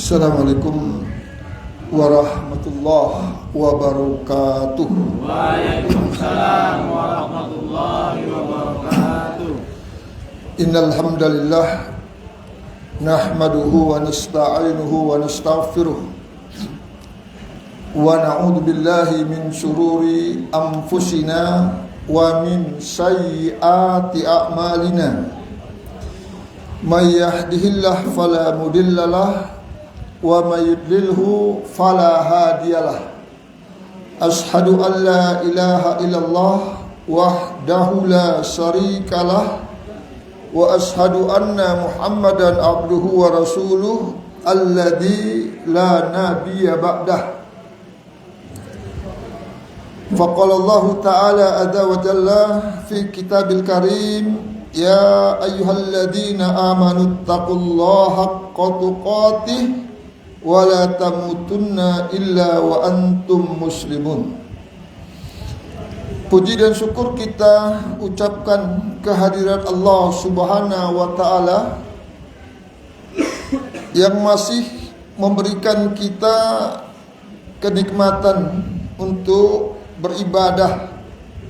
Assalamualaikum warahmatullahi wabarakatuh. Waalaikumsalam warahmatullahi wabarakatuh. Innal hamdalillah nahmaduhu wa nasta'inuhu wa nastaghfiruh wa na'udzu billahi min shururi anfusina wa min sayyiati a'malina. May yahdihillahu fala mudhillalah wa may yudlilhu fala hadiyalah. Ashhadu an la ilaha illallah wahdahu la syarikalah wa ashhadu anna Muhammadan abduhu wa rasuluh alladzi la nabiyya ba'dah. Faqala Allah ta'ala azza wa jalla fi kitabil karim, ya ayyuhalladzina amanu taqullaha haqqa tuqatih wa la tamutunna illa wa antum muslimun. Puji dan syukur kita ucapkan kehadirat Allah Subhanahu wa taala yang masih memberikan kita kenikmatan untuk beribadah,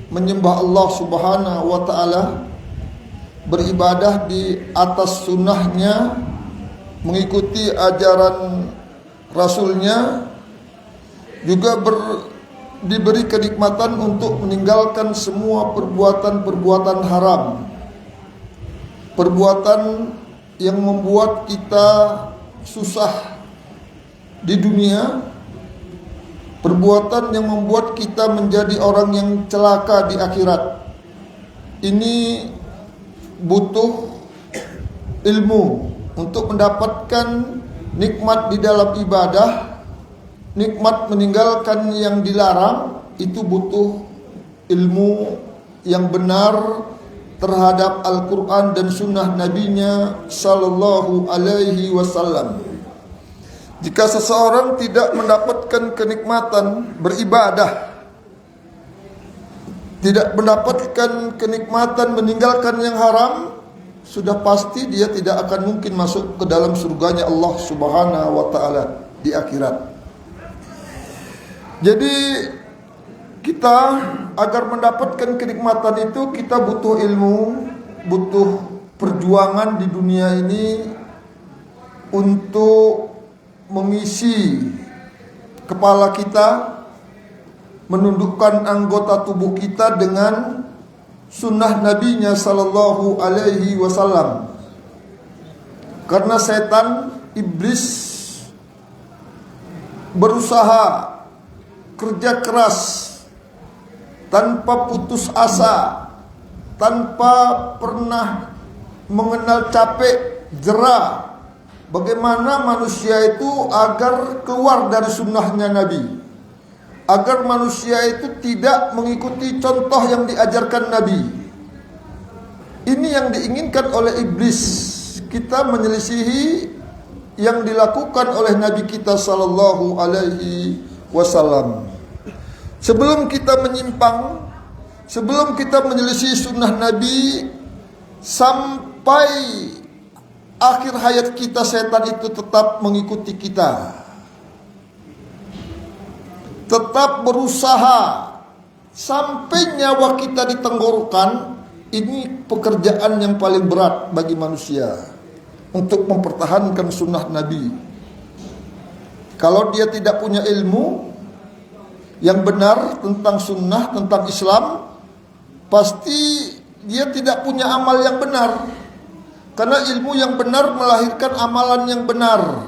menyembah Allah Subhanahu wa taala, beribadah di atas sunnahnya, mengikuti ajaran Rasulnya, juga diberi kenikmatan untuk meninggalkan semua perbuatan-perbuatan haram, perbuatan yang membuat kita susah di dunia, perbuatan yang membuat kita menjadi orang yang celaka di akhirat. Ini butuh ilmu untuk mendapatkan nikmat di dalam ibadah, nikmat meninggalkan yang dilarang. Itu butuh ilmu yang benar terhadap Al-Quran dan sunnah Nabi-Nya Sallallahu Alaihi Wasallam. Jika seseorang tidak mendapatkan kenikmatan beribadah, tidak mendapatkan kenikmatan meninggalkan yang haram, sudah pasti dia tidak akan mungkin masuk ke dalam surganya Allah Subhanahu wa taala di akhirat. Jadi kita agar mendapatkan kenikmatan itu kita butuh ilmu, butuh perjuangan di dunia ini untuk mengisi kepala kita, menundukkan anggota tubuh kita dengan sunnah Nabi-Nya Sallallahu Alaihi Wasallam. Karena setan, iblis berusaha kerja keras tanpa putus asa, tanpa pernah mengenal capek, jera, bagaimana manusia itu agar keluar dari sunnahnya Nabi, agar manusia itu tidak mengikuti contoh yang diajarkan Nabi. Ini yang diinginkan oleh iblis, kita menyelisihi yang dilakukan oleh Nabi kita Sallallahu Alaihi Wasallam. Sebelum kita menyimpang, sebelum kita menyelisih sunnah Nabi, sampai akhir hayat kita setan itu tetap mengikuti kita, tetap berusaha sampai nyawa kita di tenggorokan. Ini pekerjaan yang paling berat bagi manusia untuk mempertahankan sunnah Nabi. Kalau dia tidak punya ilmu yang benar tentang sunnah, tentang Islam, pasti dia tidak punya amal yang benar. Karena ilmu yang benar melahirkan amalan yang benar,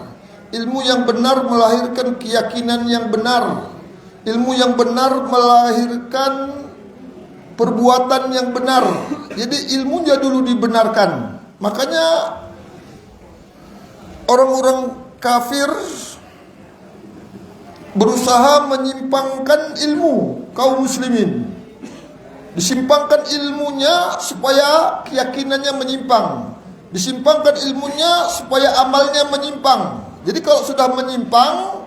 ilmu yang benar melahirkan keyakinan yang benar, ilmu yang benar melahirkan perbuatan yang benar. Jadi ilmunya dulu dibenarkan. Makanya orang-orang kafir berusaha menyimpangkan ilmu kaum muslimin. Disimpangkan ilmunya supaya keyakinannya menyimpang, disimpangkan ilmunya supaya amalnya menyimpang. Jadi kalau sudah menyimpang,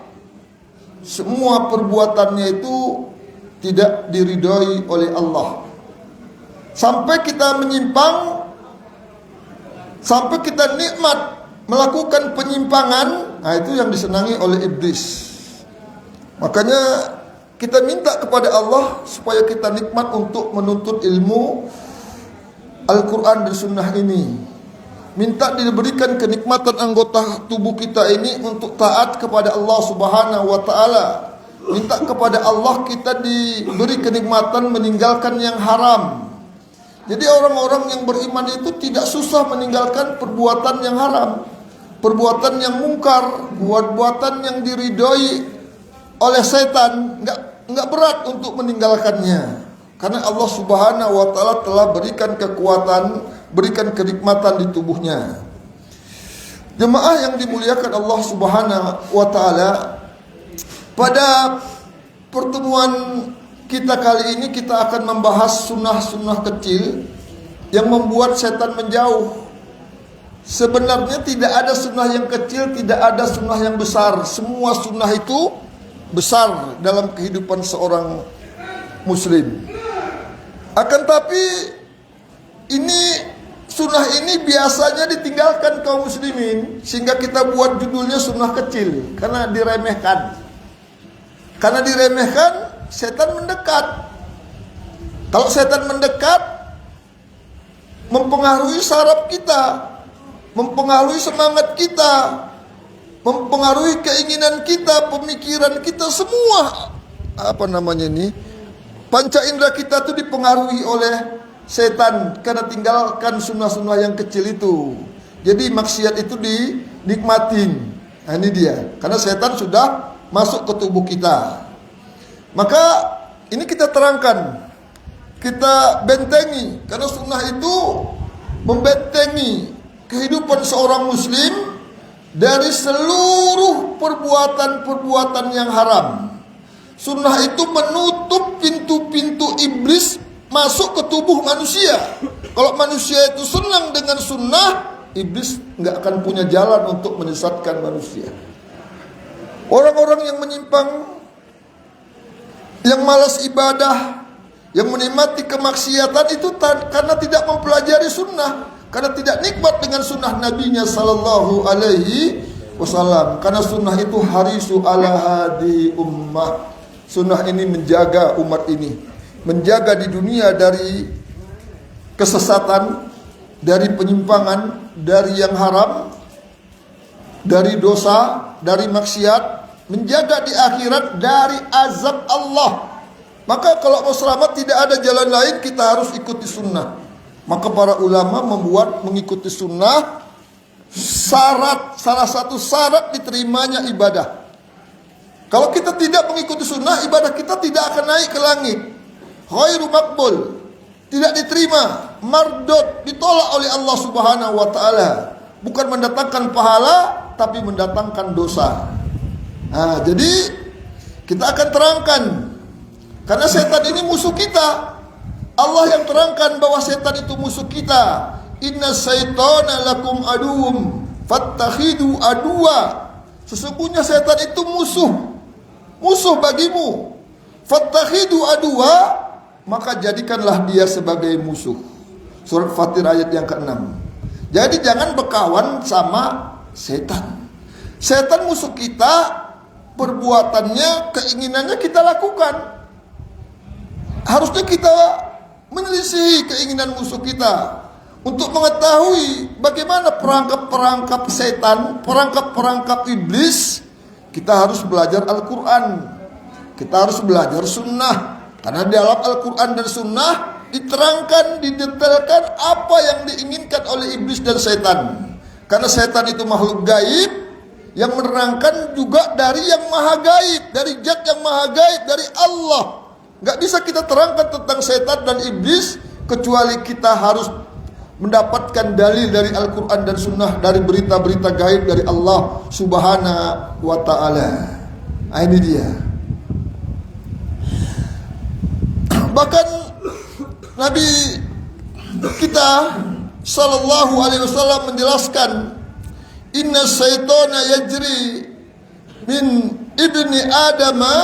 semua perbuatannya itu tidak diridhoi oleh Allah. Sampai kita menyimpang, sampai kita nikmat melakukan penyimpangan, nah itu yang disenangi oleh iblis. Makanya kita minta kepada Allah supaya kita nikmat untuk menuntut ilmu Al-Quran dan Sunnah ini. Minta diberikan kenikmatan anggota tubuh kita ini untuk taat kepada Allah Subhanahu wa ta'ala. Minta kepada Allah kita diberi kenikmatan meninggalkan yang haram. Jadi orang-orang yang beriman itu tidak susah meninggalkan perbuatan yang haram, perbuatan yang mungkar, perbuatan yang diridhoi oleh setan, enggak berat untuk meninggalkannya. Karena Allah Subhanahu wa ta'ala telah berikan kekuatan, berikan kenikmatan di tubuhnya. Jemaah yang dimuliakan Allah Subhanahu wa ta'ala, pada pertemuan kita kali ini kita akan membahas sunnah-sunnah kecil yang membuat setan menjauh. Sebenarnya tidak ada sunnah yang kecil, tidak ada sunnah yang besar. Semua sunnah itu besar dalam kehidupan seorang muslim. Akan tapi sunnah ini biasanya ditinggalkan kaum muslimin, sehingga kita buat judulnya sunnah kecil, karena diremehkan. Karena diremehkan, setan mendekat. Kalau setan mendekat, mempengaruhi saraf kita, mempengaruhi semangat kita, mempengaruhi keinginan kita, pemikiran kita, semua panca indera kita itu dipengaruhi oleh setan karena tinggalkan sunnah-sunnah yang kecil itu. Jadi maksiat itu dinikmatin. Nah ini dia, karena setan sudah masuk ke tubuh kita. Maka ini kita terangkan, kita bentengi, karena sunnah itu membentengi kehidupan seorang muslim dari seluruh perbuatan-perbuatan yang haram. Sunnah itu menutup pintu-pintu iblis masuk ke tubuh manusia. Kalau manusia itu senang dengan sunnah, iblis nggak akan punya jalan untuk menyesatkan manusia. Orang-orang yang menyimpang, yang malas ibadah, yang menikmati kemaksiatan itu karena tidak mempelajari sunnah, karena tidak nikmat dengan sunnah Nabi-Nya Sallallahu Alaihi Wasallam. Karena sunnah itu harisu ala hadi ummah. Sunnah ini menjaga umat ini, menjaga di dunia dari kesesatan, dari penyimpangan, dari yang haram, dari dosa, dari maksiat, menjaga di akhirat dari azab Allah. Maka kalau mau selamat tidak ada jalan lain, kita harus ikuti sunnah. Maka para ulama membuat mengikuti sunnah salah satu syarat diterimanya ibadah. Kalau kita tidak mengikuti sunnah, ibadah kita tidak akan naik ke langit. Ghairu maqbul, tidak diterima, mardud, ditolak oleh Allah Subhanahu wa ta'ala. Bukan mendatangkan pahala, tapi mendatangkan dosa. Nah, jadi kita akan terangkan, karena setan ini musuh kita. Allah yang terangkan bahwa setan itu musuh kita. Inna syaitana lakum aduwwum fattakhidu aduwa. Sesungguhnya setan itu musuh bagimu. Fattakhidu aduwa, maka jadikanlah dia sebagai musuh. Surat Fatir ayat yang ke-6. Jadi jangan berkawan sama setan. Setan musuh kita, perbuatannya, keinginannya kita lakukan. Harusnya kita menelisih keinginan musuh kita untuk mengetahui bagaimana perangkap-perangkap setan, perangkap-perangkap iblis. Kita harus belajar Al-Quran, kita harus belajar sunnah, karena dalam Al-Quran dan sunnah diterangkan, didetailkan apa yang diinginkan oleh iblis dan setan. Karena setan itu makhluk gaib yang menerangkan juga dari yang maha gaib, dari zat yang maha gaib, dari Allah. Gak bisa kita terangkan tentang setan dan iblis kecuali kita harus mendapatkan dalil dari Al-Quran dan Sunnah, dari berita-berita gaib dari Allah Subhanahu wa ta'ala. Nah, ini dia. Bahkan Nabi kita Sallallahu Alaihi Wasallam menjelaskan, Inna syaitana yajri min ibni adama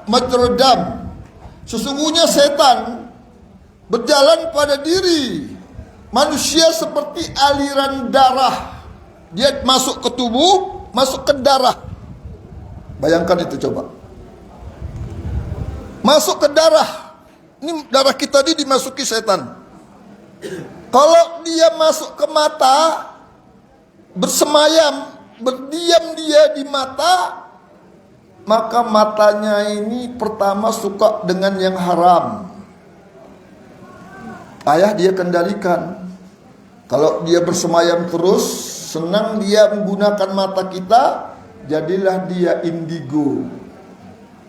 majradam. Sesungguhnya setan berjalan pada diri manusia seperti aliran darah dia masuk ke tubuh, masuk ke darah. Bayangkan itu coba. Masuk ke darah. Ini darah kita ini dimasuki setan. Kalau dia masuk ke mata, bersemayam, berdiam dia di mata, maka matanya ini pertama suka dengan yang haram. Ayah dia kendalikan. Kalau dia bersemayam terus, senang dia menggunakan mata kita, jadilah dia indigo.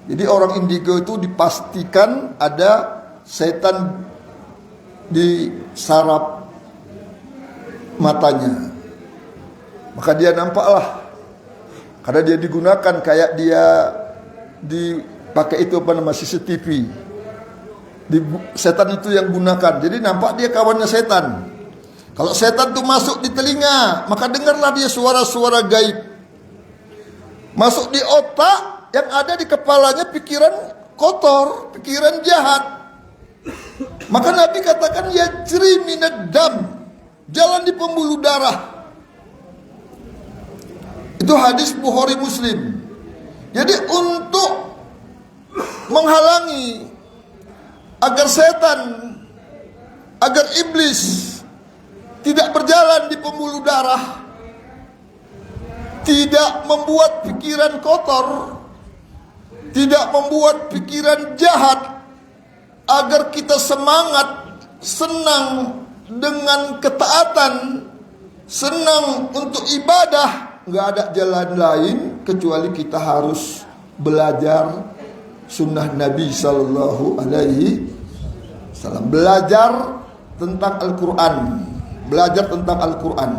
Jadi orang indigo itu dipastikan ada setan di saraf matanya. Maka dia nampaklah, karena dia digunakan kayak dia dipakai itu apa nama CCTV. Setan itu yang gunakan. Jadi nampak dia kawannya setan. Kalau setan itu masuk di telinga, maka dengarlah dia suara-suara gaib. Masuk di otak, yang ada di kepalanya pikiran kotor, pikiran jahat. Maka Nabi katakan yajri minad dam, jalan di pembuluh darah. Itu hadis Bukhari Muslim. Jadi untuk menghalangi agar setan, agar iblis tidak berjalan di pembuluh darah, tidak membuat pikiran kotor, tidak membuat pikiran jahat, agar kita semangat, senang dengan ketaatan, senang untuk ibadah, nggak ada jalan lain kecuali kita harus belajar sunnah Nabi Sallallahu Alaihi Wasallam, belajar tentang Al-Quran, belajar tentang Al-Quran.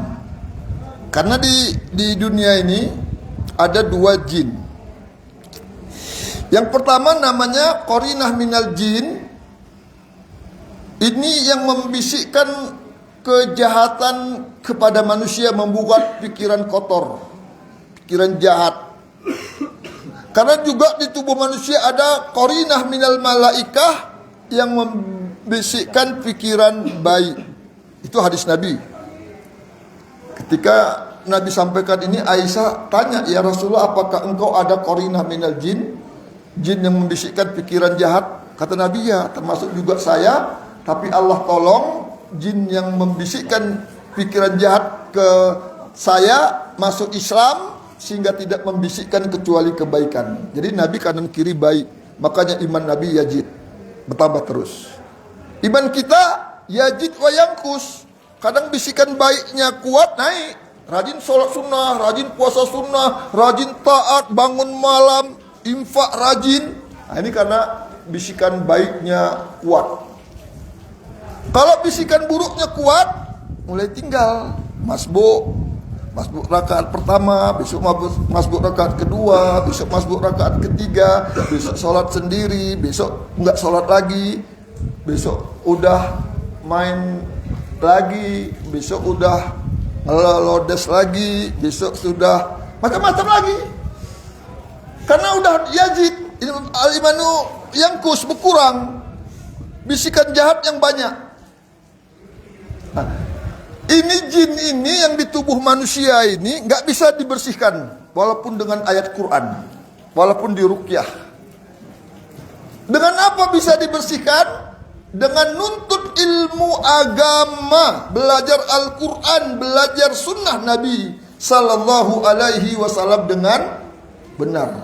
Karena di dunia ini ada dua jin. Yang pertama namanya qarinah minal jin. Ini yang membisikkan kejahatan kepada manusia, membuat pikiran kotor, pikiran jahat. Karena juga di tubuh manusia ada qarinah minal malaikah yang membisikkan pikiran baik. Itu hadis Nabi. Ketika Nabi sampaikan ini, Aisyah tanya, "Ya Rasulullah, apakah engkau ada qarinah minal jin? Jin yang membisikkan pikiran jahat?" Kata Nabi, "Ya, termasuk juga saya, tapi Allah tolong jin yang membisikkan pikiran jahat ke saya masuk Islam sehingga tidak membisikkan kecuali kebaikan." Jadi Nabi kanan kiri baik. Makanya iman Nabi yazid, bertambah terus. Iman kita yazid wa yankus. Kadang bisikan baiknya kuat, naik. Rajin sholat sunnah, rajin puasa sunnah, rajin taat, bangun malam, infak rajin. Nah, ini karena bisikan baiknya kuat. Kalau bisikan buruknya kuat, mulai tinggal masbuk rakaat pertama, besok masbuk rakaat kedua, besok masbuk rakaat ketiga, besok sholat sendiri, besok enggak sholat lagi, besok udah main lagi, besok udah ngelodes lagi, besok sudah macam-macam lagi. Karena udah yazid, al-imanu yankus, berkurang, bisikan jahat yang banyak. Nah, ini jin ini yang di tubuh manusia ini nggak bisa dibersihkan walaupun dengan ayat Quran, walaupun diruqyah. Dengan apa bisa dibersihkan? Dengan nuntut ilmu agama, belajar Al-Quran, belajar sunnah Nabi Sallallahu Alaihi Wasallam dengan benar.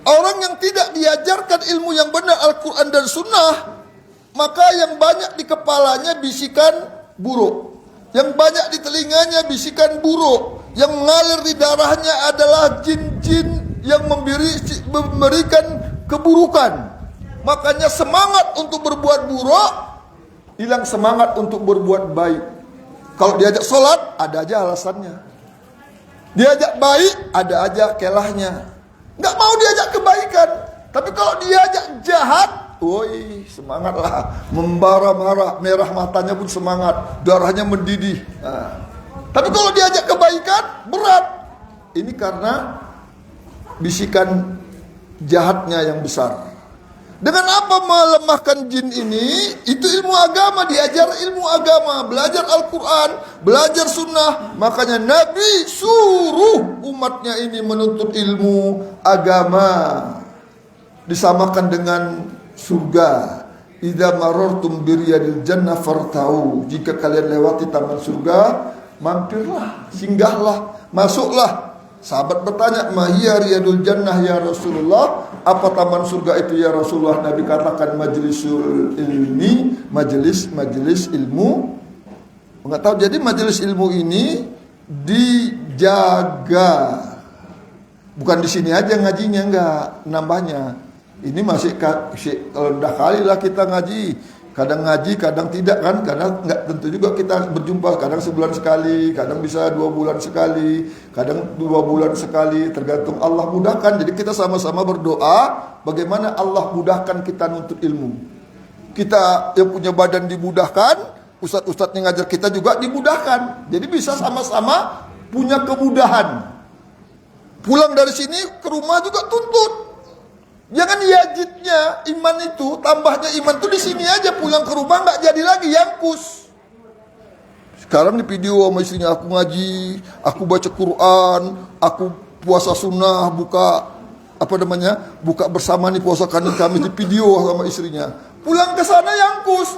Orang yang tidak diajarkan ilmu yang benar Al-Quran dan sunnah, maka yang banyak di kepalanya bisikan buruk, yang banyak di telinganya bisikan buruk, yang mengalir di darahnya adalah jin-jin yang memberikan keburukan. Makanya semangat untuk berbuat buruk, hilang semangat untuk berbuat baik. Kalau diajak sholat, ada aja alasannya. Diajak baik, ada aja kelahnya. Nggak mau diajak kebaikan. Tapi kalau diajak jahat, woi, semangatlah, membara-bara, merah matanya pun semangat, darahnya mendidih. Nah. Tapi kalau diajak kebaikan, berat. Ini karena bisikan jahatnya yang besar. Dengan apa melemahkan jin ini? Itu ilmu agama, diajar ilmu agama, belajar Al-Quran, belajar sunnah. Makanya Nabi umatnya ini menuntut ilmu agama disamakan dengan surga. Idza marartum biriyadil jannah fartau. Jika kalian lewati taman surga, mampirlah, singgahlah, masuklah. Sahabat bertanya, "Ma hiya riyadul jannah ya Rasulullah?" Apa taman surga itu ya Rasulullah? Nabi katakan majlisul ilmi, majelis ilmu. Enggak tahu, jadi majelis ilmu ini dijaga. Bukan di sini aja ngajinya, enggak, nambahnya. Ini masih rendah kali lah kita ngaji. Kadang ngaji, kadang tidak kan. Kadang enggak tentu juga kita berjumpa. Kadang sebulan sekali, kadang bisa 2 bulan sekali, kadang 2 bulan sekali. Tergantung Allah mudahkan. Jadi kita sama-sama berdoa bagaimana Allah mudahkan kita nuntut ilmu. Kita yang punya badan dimudahkan, ustadz-ustadz yang ngajar kita juga dimudahkan. Jadi bisa sama-sama punya kemudahan. Pulang dari sini ke rumah juga tuntut. Jangan yazidnya iman itu, tambahnya iman tuh di sini aja, pulang ke rumah nggak jadi lagi yangkus. Sekarang di video sama istrinya, aku ngaji, aku baca Quran, aku puasa sunnah, buka bersama nih puasa kami di video sama istrinya. Pulang ke sana yangkus.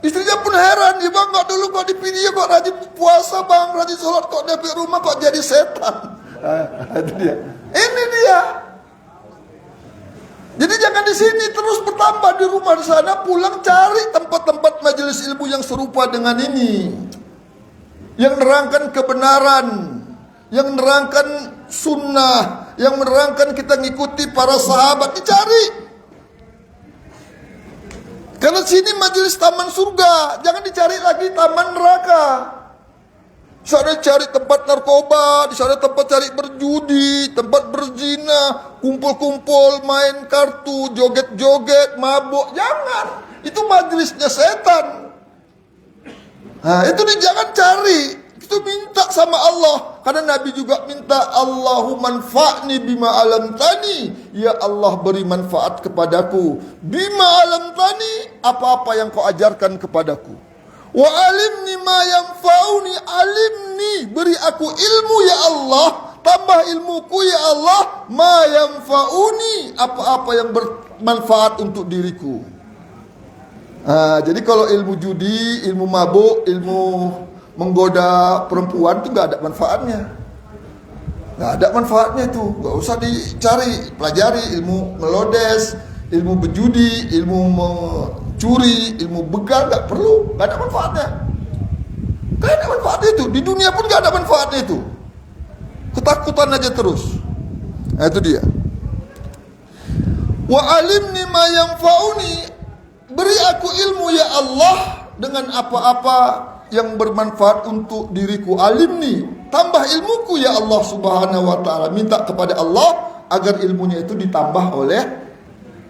Istrinya pun heran, ya bang, nggak dulu kok di video kok rajin puasa bang, rajin sholat, kok di rumah kok jadi setan. Itu dia. Ini dia. Jadi jangan di sini terus bertambah, di rumah di sana, pulang cari tempat-tempat majelis ilmu yang serupa dengan ini, yang menerangkan kebenaran, yang menerangkan sunnah, yang menerangkan kita ngikuti para sahabat, dicari. Karena sini majelis taman surga, jangan dicari lagi taman neraka. Di sana cari tempat narkoba, di sana tempat cari berjudi, tempat berzina, kumpul-kumpul, main kartu, joget-joget, mabuk. Jangan, itu majelisnya setan. Nah, itu jangan cari. Itu minta sama Allah. Karena Nabi juga minta, Allahumma anfa'ni bima alamtani. Ya Allah, beri manfaat kepadaku. Bima alamtani, apa-apa yang kau ajarkan kepadaku. Wa alimni ma yanfa'uni, alimni, beri aku ilmu ya Allah, tambah ilmuku ya Allah, ma yanfa'uni, apa-apa yang bermanfaat untuk diriku. Jadi kalau ilmu judi, ilmu mabuk, ilmu menggoda perempuan itu nggak ada manfaatnya. Nggak ada manfaatnya itu, nggak usah dicari, pelajari ilmu melodes, ilmu berjudi, ilmu mencuri, ilmu begal, nggak perlu, nggak ada manfaatnya. Nggak ada manfaatnya itu, di dunia pun nggak ada manfaatnya itu. Ketakutan aja terus. Nah itu dia. Wa alimni ma yanfa'uni, beri aku ilmu ya Allah dengan apa-apa yang bermanfaat untuk diriku. Alimni, tambah ilmuku ya Allah subhanahu wa ta'ala. Minta kepada Allah agar ilmunya itu ditambah oleh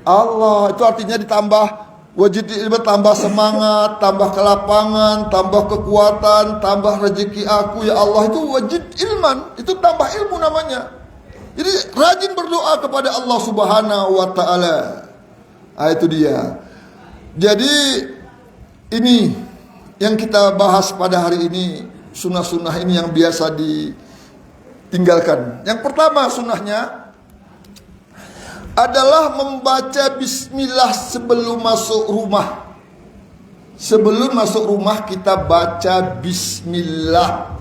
Allah. Itu artinya ditambah wajib ilmu, tambah semangat, tambah kelapangan, tambah kekuatan, tambah rezeki aku ya Allah. Itu wajib ilman, itu tambah ilmu namanya. Jadi rajin berdoa kepada Allah subhanahu wa ta'ala. Nah, itu dia. Jadi ini yang kita bahas pada hari ini, sunnah-sunnah ini yang biasa ditinggalkan. Yang pertama sunnahnya adalah membaca bismillah sebelum masuk rumah. Sebelum masuk rumah kita baca bismillah.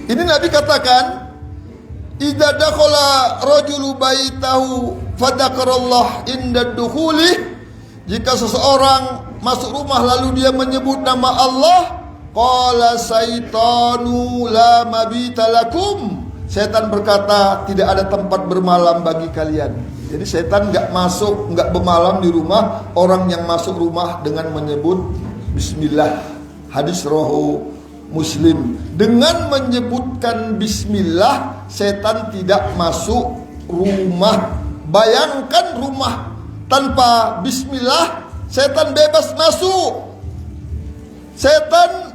Ini Nabi katakan, idza dakhala rajulu baitahu fadzakarallah inda dukhuli. Jika seseorang masuk rumah lalu dia menyebut nama Allah, qala syaitanu la mabita lakum. Setan berkata, tidak ada tempat bermalam bagi kalian. Jadi setan enggak masuk, enggak bermalam di rumah orang yang masuk rumah dengan menyebut bismillah. Hadis rawahu Muslim. Dengan menyebutkan bismillah, setan tidak masuk rumah. Bayangkan rumah tanpa bismillah, setan bebas masuk. Setan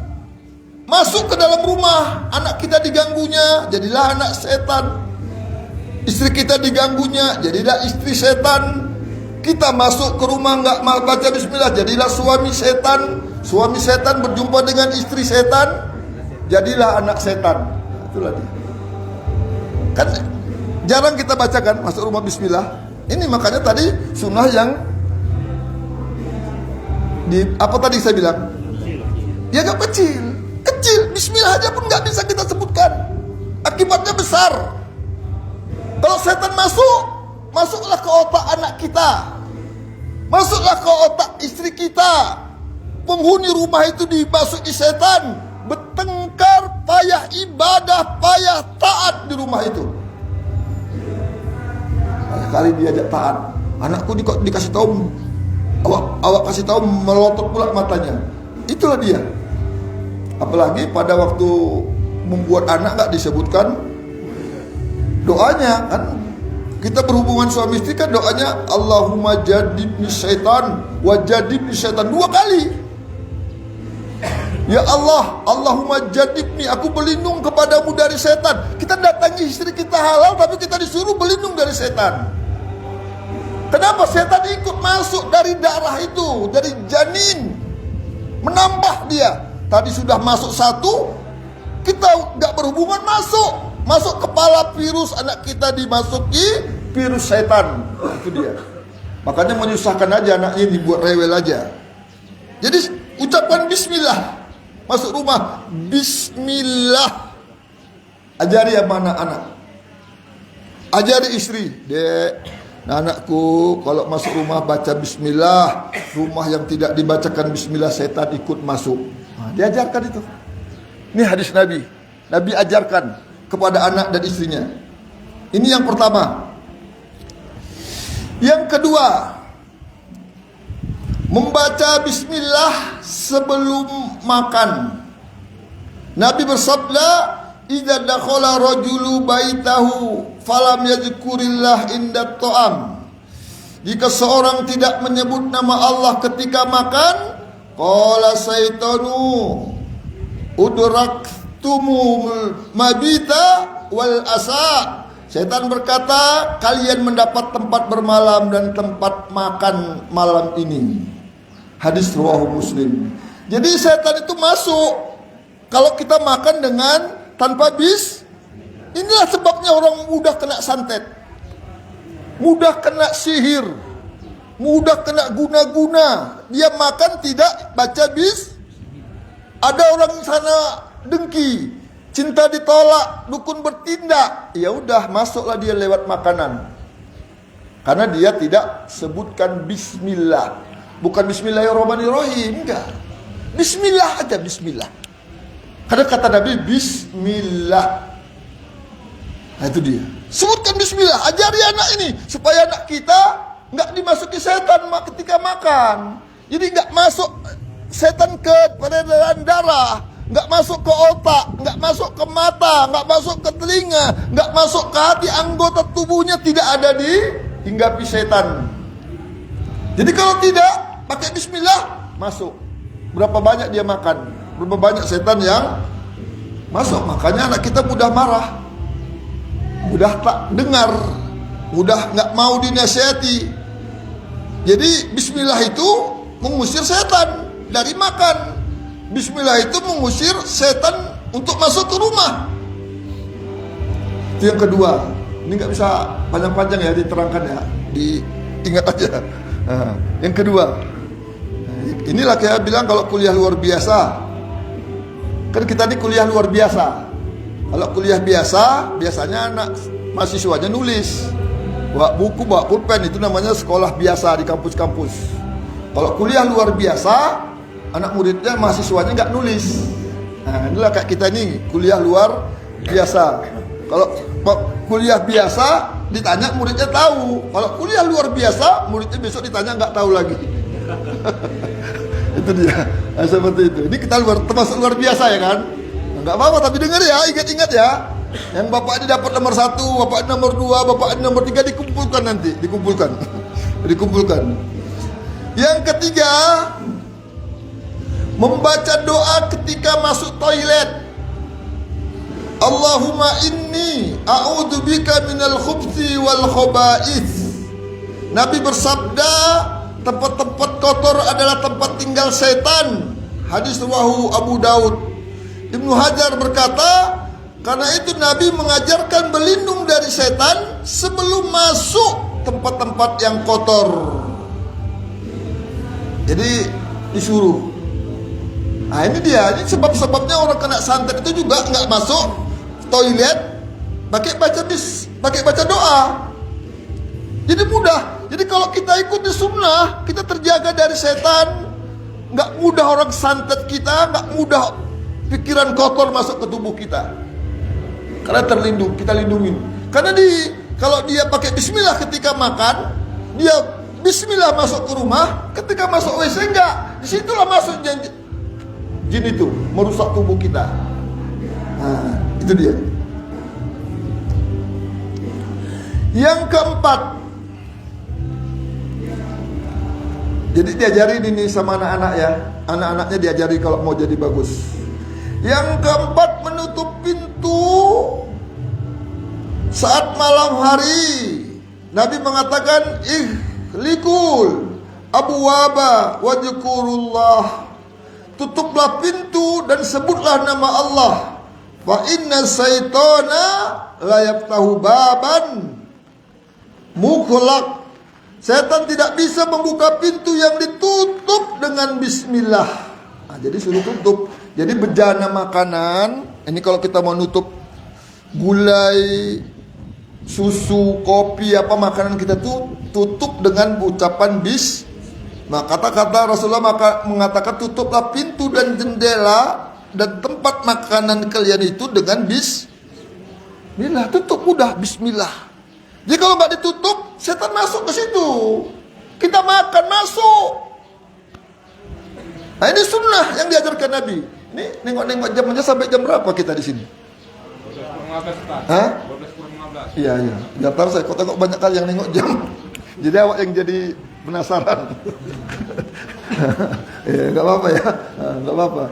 masuk ke dalam rumah, anak kita diganggunya, jadilah anak setan. Istri kita diganggunya, jadilah istri setan. Kita masuk ke rumah enggak baca bismillah, jadilah suami setan. Suami setan berjumpa dengan istri setan, jadilah anak setan. Itulah dia. Kan jarang kita bacakan masuk rumah bismillah. Ini makanya tadi sunnah yang apa tadi saya bilang? Ya gak kecil. Bismillah aja pun gak bisa kita sebutkan. Akibatnya besar. Kalau setan masuklah ke otak anak kita, masuklah ke otak istri kita. Penghuni rumah itu dimasuki setan, bertengkar, payah ibadah, payah taat di rumah itu. Kali diajak taat, anakku dikasih tahu, awak kasih tahu, melotot pula matanya. Itulah dia. Apalagi pada waktu membuat anak gak disebutkan doanya kan. Kita berhubungan suami istri kan doanya Allahumma jadibni syaitan wa jadibni syaitan 2 kali. Ya Allah, Allahumma jadibni, aku berlindung kepadamu dari setan. Kita datangi istri kita halal tapi kita disuruh berlindung dari setan. Kenapa? Setan ikut masuk dari darah itu, dari janin, menambah dia. Tadi sudah masuk 1, kita gak berhubungan masuk kepala virus, anak kita dimasuki virus setan. Itu dia. Makanya menyusahkan aja anaknya, dibuat rewel aja. Jadi ucapkan bismillah masuk rumah, bismillah. Ajari sama anak-anak, ajari istri, dek, anakku kalau masuk rumah baca bismillah. Rumah yang tidak dibacakan bismillah setan ikut masuk. Diajarkan itu. Ini hadis Nabi ajarkan kepada anak dan istrinya. Ini yang pertama. Yang kedua, membaca bismillah sebelum makan. Nabi bersabda, "Idza dakhala rajulu baitahu falam yadhkurillah inda ta'am." Jika seorang tidak menyebut nama Allah ketika makan, qala syaitanu udraktumul mabita wal asa. Setan berkata, kalian mendapat tempat bermalam dan tempat makan malam ini. Hadis riwayat Muslim. Jadi setan itu masuk kalau kita makan dengan tanpa bis. Inilah sebabnya orang mudah kena santet, mudah kena sihir, mudah kena guna-guna. Dia makan tidak baca bis. Ada orang sana dengki, cinta ditolak, dukun bertindak. Ya udah, masuklah dia lewat makanan. Karena dia tidak sebutkan bismillah. Bukan bismillahirrahmanirrahim, enggak. Bismillah aja, bismillah. Karena kata Nabi bismillah. Nah itu dia. Sebutkan bismillah, ajari anak ini supaya anak kita enggak dimasuki setan ketika makan. Jadi enggak masuk setan ke peredaran darah, nggak masuk ke otak, nggak masuk ke mata, nggak masuk ke telinga, nggak masuk ke hati, anggota tubuhnya tidak ada dihinggapi setan. Jadi kalau tidak pakai bismillah, masuk. Berapa banyak dia makan, berapa banyak setan yang masuk. Makanya anak kita mudah marah, mudah tak dengar, mudah nggak mau dinasihati. Jadi bismillah itu mengusir setan dari makan. Bismillah itu mengusir setan untuk masuk ke rumah. Itu yang kedua. Ini nggak bisa panjang-panjang ya diterangkan ya, diingat aja. Nah, yang kedua, inilah kayak bilang kalau kuliah luar biasa. Kan kita ini kuliah luar biasa. Kalau kuliah biasa, biasanya anak mahasiswanya nulis, bawa buku, bawa pulpen, itu namanya sekolah biasa di kampus-kampus. Kalau kuliah luar biasa, anak muridnya, mahasiswanya nggak nulis. Nah, inilah kayak kita ini kuliah luar biasa. Kalau kuliah biasa ditanya muridnya tahu. Kalau kuliah luar biasa, muridnya besok ditanya nggak tahu lagi. Itu dia. Nah, seperti itu. Ini kita termasuk luar biasa ya kan? Nggak apa-apa, tapi dengar ya, ingat-ingat ya. Yang bapak ini dapat nomor 1, bapak ini nomor 2, bapak ini nomor 3 dikumpulkan nanti, dikumpulkan. Yang ketiga, membaca doa ketika masuk toilet. Allahumma inni a'udzubika minal khubthi wal khaba'ith. Nabi bersabda, tempat-tempat kotor adalah tempat tinggal setan. Hadis riwayat Abu Daud. Ibnu Hajar berkata, Karena itu Nabi mengajarkan berlindung dari setan sebelum masuk tempat-tempat yang kotor. Jadi disuruh. Nah ini dia, ini sebab-sebabnya orang kena santet itu juga nggak masuk toilet pakai baca doa. Jadi mudah. Jadi kalau kita ikuti sunnah, kita terjaga dari setan. Nggak mudah orang santet kita, nggak mudah pikiran kotor masuk ke tubuh kita. Karena terlindung, kita lindungin. Karena kalau dia pakai bismillah ketika makan, dia bismillah masuk ke rumah, ketika masuk WC enggak. Disitulah masuk jin itu, merusak tubuh kita. Nah, itu dia. Yang keempat, jadi diajarin ini sama anak-anak ya. Anak-anaknya diajari kalau mau jadi bagus. Yang keempat, menutup pintu saat malam hari. Nabi mengatakan, ihlikul abwaba wadzukurullah. Tutuplah pintu dan sebutlah nama Allah. Fa inna syaitana la yaftahu baban mughlaq. Setan tidak bisa membuka pintu yang ditutup dengan bismillah. Nah, jadi suruh tutup. Jadi bejana makanan, ini kalau kita mau nutup gulai, susu, kopi, apa makanan kita tutup dengan ucapan bis. Nah, kata-kata Rasulullah mengatakan tutuplah pintu dan jendela dan tempat makanan kalian itu dengan bismillah. Tutup mudah, bismillah. Jadi kalau nggak ditutup, setan masuk ke situ. Kita makan masuk. Nah ini sunnah yang diajarkan Nabi. Ini nengok-nengok jam aja sampai jam berapa kita di sini? 12:15. Hah? 12:15. Iya. Gak tahu saya kok tengok banyak kali yang nengok jam. Jadi awak yang jadi penasaran. Ya, nggak apa-apa ya. Nggak apa-apa.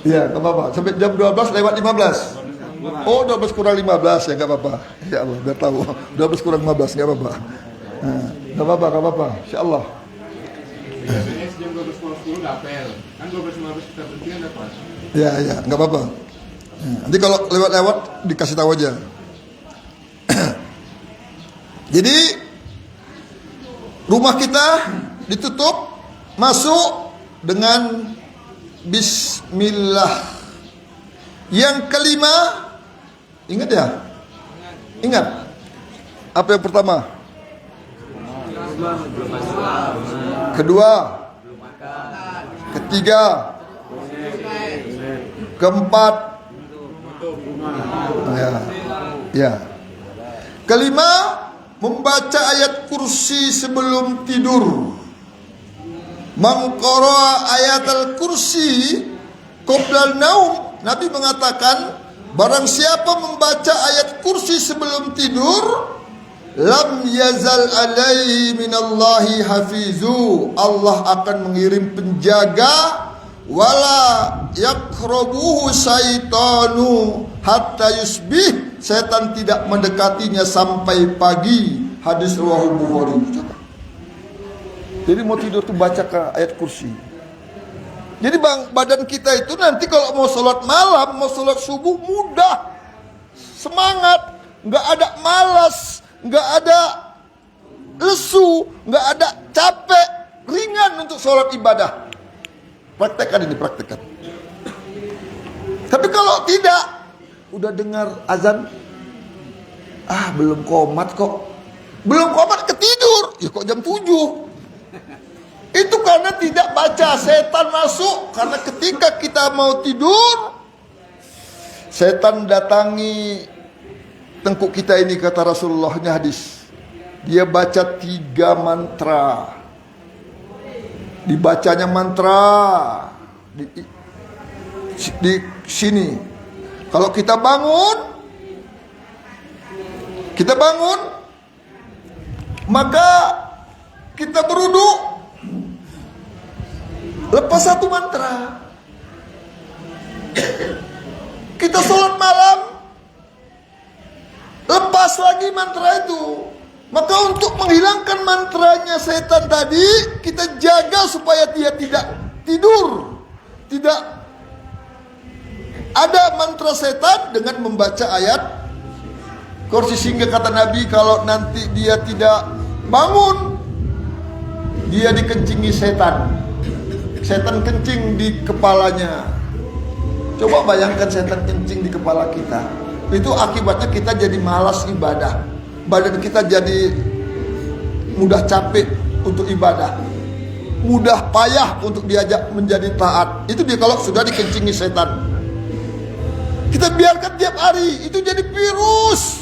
Iya, nggak apa-apa. Sampai jam 12:15. Oh, 12 kurang 15 ya nggak apa-apa. Ya Allah, biar tahu. 12 kurang 15 nggak apa-apa. Nggak apa-apa, nggak apa-apa. Insyaallah. Biasanya jam 12:10 udah apel. Kan 12:15 kita berhenti kan dapat. Ya, nggak apa-apa. Nanti kalau lewat-lewat dikasih tahu aja. Jadi rumah kita ditutup, masuk dengan bismillah. Yang kelima, ingat ya? Ingat. Apa yang pertama? Kedua. Ketiga. Keempat. Ya. Kelima, membaca ayat kursi sebelum tidur. Mangqara ayatul kursi qoblal naum. Nabi mengatakan, barang siapa membaca ayat kursi sebelum tidur, lam yazal alaihi minallahi hafizu. Allah akan mengirim penjaga, wala yakrabuhu syaitanu hatta yusbih. Setan tidak mendekatinya sampai pagi. Hadis riwayat Bukhari. Jadi mau tidur tuh baca ke ayat kursi. Jadi badan kita itu nanti kalau mau sholat malam, mau sholat subuh mudah, semangat, nggak ada malas, nggak ada lesu, nggak ada capek, ringan untuk sholat ibadah. Praktekkan ini, praktekkan. Tapi kalau tidak, udah dengar azan, belum komat kok, belum komat ketidur, ya kok jam 7. Itu karena tidak baca, setan masuk. Karena ketika kita mau tidur, setan datangi tengkuk kita ini, kata Rasulullah, ini hadis. Dia baca 3 mantra. Dibacanya mantra di sini. Kalau kita bangun, maka kita berwudu. Lepas 1 mantra, kita sholat malam, lepas lagi mantra itu. Maka untuk menghilangkan mantranya setan tadi, kita jaga supaya dia tidak tidur, tidak Ada mantra setan dengan membaca ayat kursi, sehingga kata Nabi kalau nanti dia tidak bangun, dia dikencingi setan. Setan kencing di kepalanya. Coba bayangkan setan kencing di kepala kita. Itu akibatnya kita jadi malas ibadah. Badan kita jadi mudah capek untuk ibadah, mudah payah untuk diajak menjadi taat. Itu dia kalau sudah dikencingi setan. Kita biarkan tiap hari, itu jadi virus.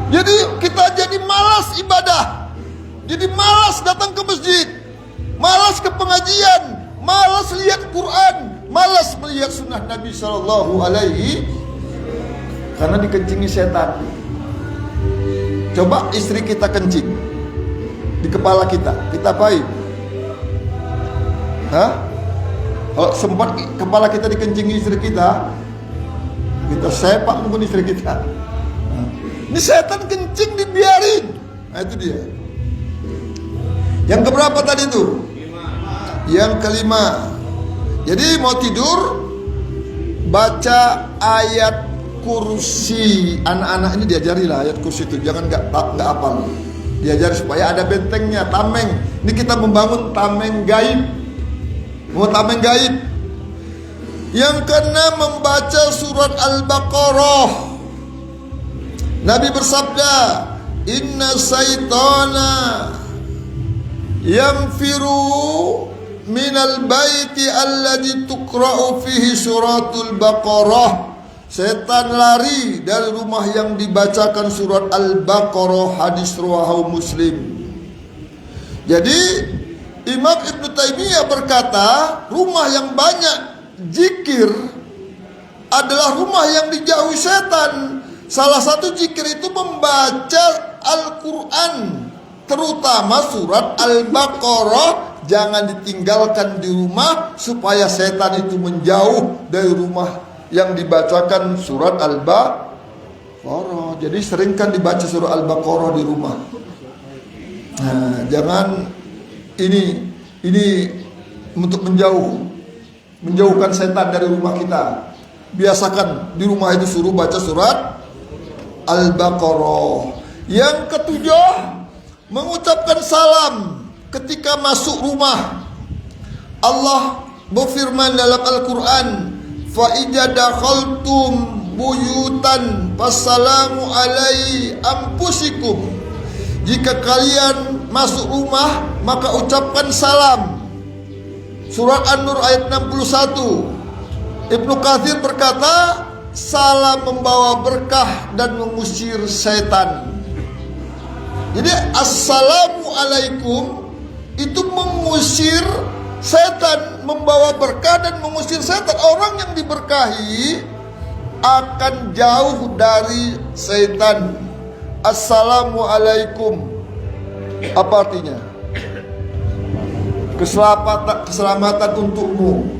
Jadi kita jadi malas ibadah, jadi malas datang ke masjid, malas ke pengajian, malas lihat Quran, malas melihat sunnah Nabi Sallallahu Alaihi, karena dikencingi setan. Coba istri kita kencing di kepala kita, kita apain? Kalau sempat kepala kita dikencingi istri kita sepak mungkin istri kita. Ini setan kencing dibiarin. Nah itu dia. Yang keberapa tadi itu? Yang kelima. Jadi mau tidur, baca ayat kursi. Anak-anak ini diajarilah ayat kursi itu. Jangan nggak hafal. Diajari supaya ada bentengnya, tameng. Ini kita membangun tameng gaib. Mau tameng gaib. Yang keenam, membaca surat Al-Baqarah. Nabi bersabda, inna syaitana yanfiru minal baiti alladhi tuqra'u fihi suratul Baqarah. Setan lari dari rumah yang dibacakan surat Al-Baqarah. Hadis riwayat Muslim. Jadi Imam Ibn Taimiyah berkata, rumah yang banyak zikir adalah rumah yang dijauhi setan. Salah satu zikir itu membaca Al-Quran, terutama surat Al-Baqarah. Jangan ditinggalkan di rumah supaya setan itu menjauh dari rumah yang dibacakan surat Al-Baqarah. Jadi seringkan dibaca surat Al-Baqarah di rumah. Nah, jangan ini untuk menjauhkan setan dari rumah kita. Biasakan di rumah itu suruh baca surat Al-Baqarah. Yang ketujuh, mengucapkan salam ketika masuk rumah. Allah berfirman dalam Al-Quran, fa idza dakhaltum buyutan fassalamu alai anfusikum. Jika kalian masuk rumah, maka ucapkan salam. Surat An-Nur ayat 61. Ibnu Katsir berkata, salam membawa berkah dan mengusir setan. Jadi assalamualaikum itu mengusir setan, membawa berkah dan mengusir setan. Orang yang diberkahi akan jauh dari setan. Assalamualaikum apa artinya? Keselamatan untukmu.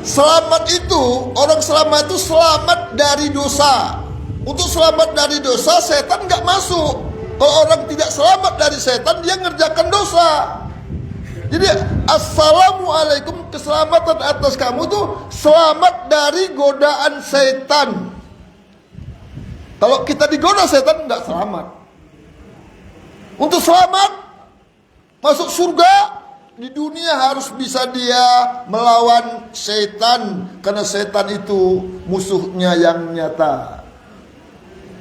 Selamat itu, orang selamat itu selamat dari dosa. Untuk selamat dari dosa, setan nggak masuk. Kalau orang tidak selamat dari setan, dia ngerjakan dosa. Jadi assalamualaikum, keselamatan atas kamu tuh selamat dari godaan setan. Kalau kita digoda setan, nggak selamat. Untuk selamat masuk surga, di dunia harus bisa dia melawan setan, karena setan itu musuhnya yang nyata.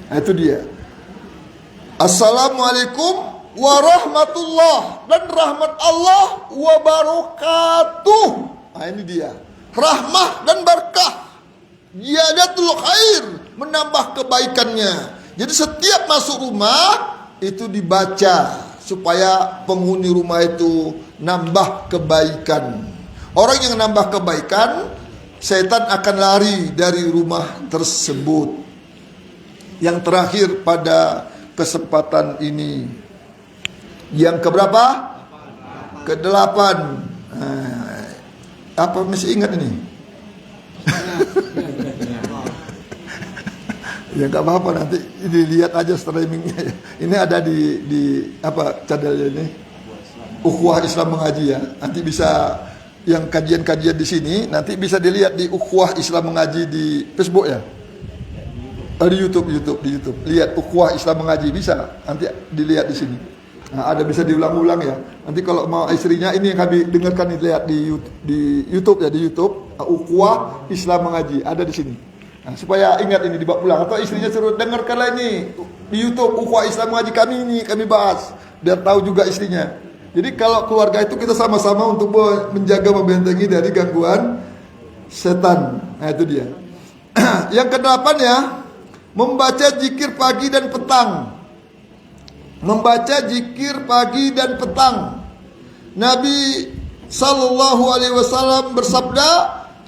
Nah, itu dia. Assalamualaikum warahmatullah, dan rahmat Allah wabarakatuh. Nah, ini dia. Rahmah dan berkah. Ziyadatul khair, menambah kebaikannya. Jadi setiap masuk rumah itu dibaca supaya penghuni rumah itu nambah kebaikan. Orang yang nambah kebaikan, setan akan lari dari rumah tersebut. Yang terakhir pada kesempatan ini, yang keberapa? Ke-8. Apa masih ingat ini? Ya nggak apa-apa, nanti dilihat aja streamingnya. Ini ada di apa channelnya ini, Ukhuwah Islam Mengaji ya. Nanti bisa yang kajian-kajian di sini nanti bisa dilihat di Ukhuwah Islam Mengaji di Facebook ya. Di YouTube. Lihat Ukhuwah Islam Mengaji bisa nanti dilihat di sini. Nah, ada bisa diulang-ulang ya. Nanti kalau mau istrinya ini yang kami dengarkan lihat di YouTube ya, di YouTube Ukhuwah Islam Mengaji ada di sini. Nah, supaya ingat ini dibawa pulang atau istrinya suruh dengarkanlah ini di YouTube Ukhuwah Islam Mengaji kami bahas biar tahu juga istrinya. Jadi kalau keluarga itu kita sama-sama untuk menjaga membentengi dari gangguan setan. Nah itu dia. Yang kedelapan ya, membaca zikir pagi dan petang. Membaca zikir pagi dan petang. Nabi sallallahu alaihi wasallam bersabda,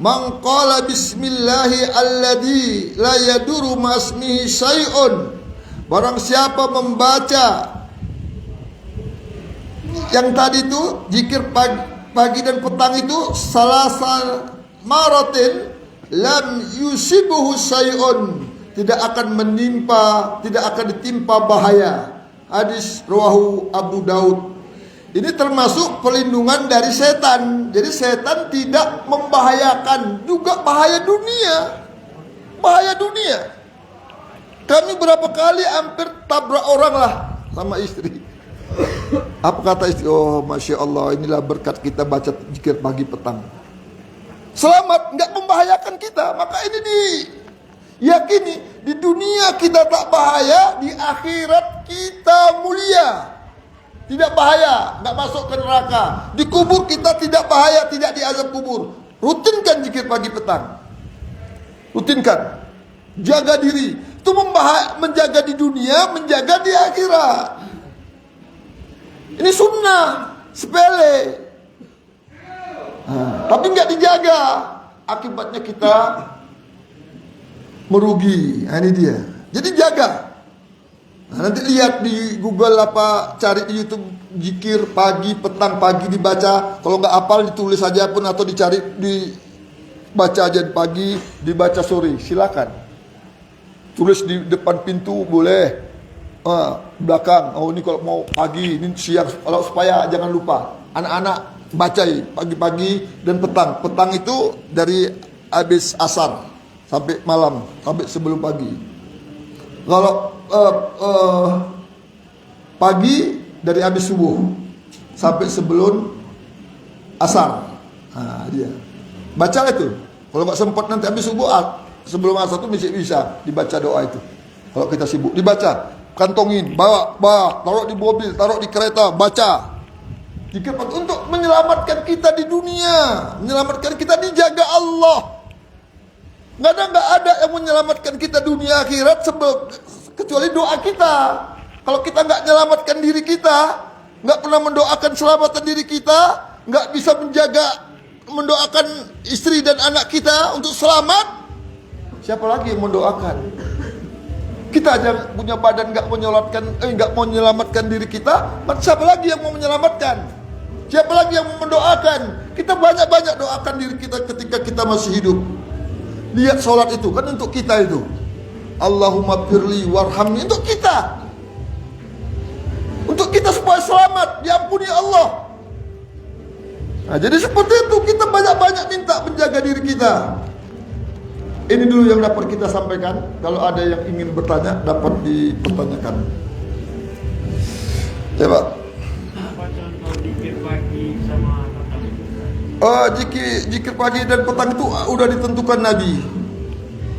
"Man qala bismillahi alladzi la yaduru ma'asmihi syai'un." Barang siapa membaca yang tadi itu zikir pagi dan petang itu salasa maratin lam yusibuhu syai'un, tidak akan ditimpa bahaya. Hadis rawahu Abu Daud. Ini termasuk perlindungan dari setan. Jadi setan tidak membahayakan, juga bahaya dunia. Bahaya dunia. Kami berapa kali hampir tabrak orang lah sama istri. Apa kata istri? Oh Masya Allah, inilah berkat kita baca zikir pagi petang. Selamat, nggak membahayakan kita. Maka ini diyakini, di dunia kita tak bahaya, di akhirat kita mulia. Tidak bahaya, nggak masuk ke neraka. Di kubur kita tidak bahaya, tidak diazab kubur. Rutinkan zikir pagi petang. Rutinkan. Jaga diri. Itu menjaga di dunia, menjaga di akhirat. Ini sunnah, sepele. Tapi nggak dijaga, akibatnya kita merugi. Nah, ini dia. Jadi jaga. Nah, nanti lihat di Google cari di YouTube zikir pagi, petang, pagi dibaca. Kalau nggak hafal ditulis saja pun atau dicari dibaca aja pagi, dibaca sore. Silakan. Tulis di depan pintu boleh. Belakang, ini kalau mau pagi, ini siang, kalau supaya jangan lupa. Anak-anak bacai pagi-pagi dan petang. Petang itu dari habis asar sampai malam, sampai sebelum pagi. Kalau pagi dari habis subuh sampai sebelum asar. Nah, dia. Baca itu. Kalau nggak sempat nanti habis subuh, sebelum asar itu bisa dibaca doa itu. Kalau kita sibuk, dibaca. Kantongin, bawa, taruh di mobil, taruh di kereta, baca. Untuk menyelamatkan kita di dunia, menyelamatkan kita dijaga Allah. Nggak ada yang menyelamatkan kita dunia akhirat kecuali doa kita. Kalau kita nggak menyelamatkan diri kita, nggak pernah mendoakan selamatan diri kita, nggak bisa mendoakan istri dan anak kita untuk selamat, siapa lagi yang mendoakan? Kita aja punya badan nggak mau menyelamatkan diri kita, siapa lagi yang mau menyelamatkan? Siapa lagi yang mau mendoakan? Kita banyak-banyak doakan diri kita ketika kita masih hidup. Lihat sholat itu kan untuk kita itu. Allahumma firli warhamni, untuk kita. Untuk kita supaya selamat, diampuni Allah. Nah, jadi seperti itu, kita banyak-banyak minta menjaga diri kita. Ini dulu yang dapat kita sampaikan. Kalau ada yang ingin bertanya, dapat dipertanyakan. Coba. Apa contoh zikir pagi sama petang? Zikir pagi dan petang itu udah ditentukan Nabi.